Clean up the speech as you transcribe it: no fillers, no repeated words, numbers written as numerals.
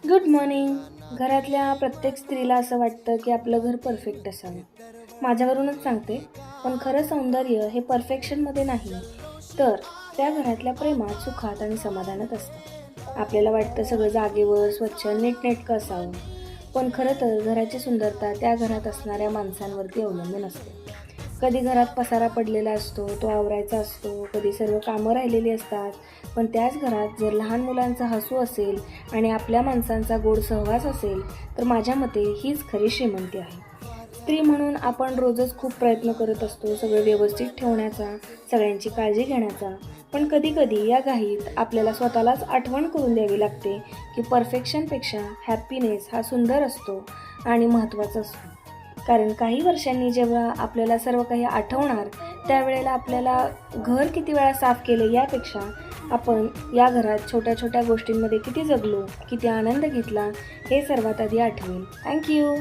Good morning. घरातल्या प्रत्येक स्त्रीला असं वाटतं की आपलं घर परफेक्ट असावं. माझ्यावरूनच सांगते, पण खरं सौंदर्य हे परफेक्शनमध्ये नाही, तर त्या घरातल्या प्रेमात, सुखात आणि समाधानात असतं. आपल्याला वाटतं सगळं जागेवर, स्वच्छ, नीटनेटकं असावं, पण खरं तर घराची सुंदरता त्या घरात असणाऱ्या माणसांवरती अवलंबून असते. कधी घरात पसारा पडलेला असतो, तो आवरायचा असतो, कधी सर्व कामं राहिलेली असतात, पण त्याच घरात जर लहान मुलांचं हसू असेल आणि आपल्या माणसांचा गोड सहवास असेल, तर माझ्या मते हीच खरी श्रीमंती आहे. स्त्री म्हणून आपण रोजच खूप प्रयत्न करत असतो सगळं व्यवस्थित ठेवण्याचा, सगळ्यांची काळजी घेण्याचा, पण कधीकधी या घाईत आपल्याला स्वतःलाच आठवण करून द्यावी लागते की परफेक्शनपेक्षा हॅपीनेस हा सुंदर असतो आणि महत्त्वाचा असतो. कारण काही वर्षांनी जेव्हा आपल्याला सर्व काही आठवणार, त्यावेळेला आपल्याला घर किती वेळा साफ केले यापेक्षा आपण या घरात छोट्या छोट्या गोष्टींमध्ये किती जगलो, किती आनंद घेतला, हे सर्वात आधी आठवेल. थँक्यू.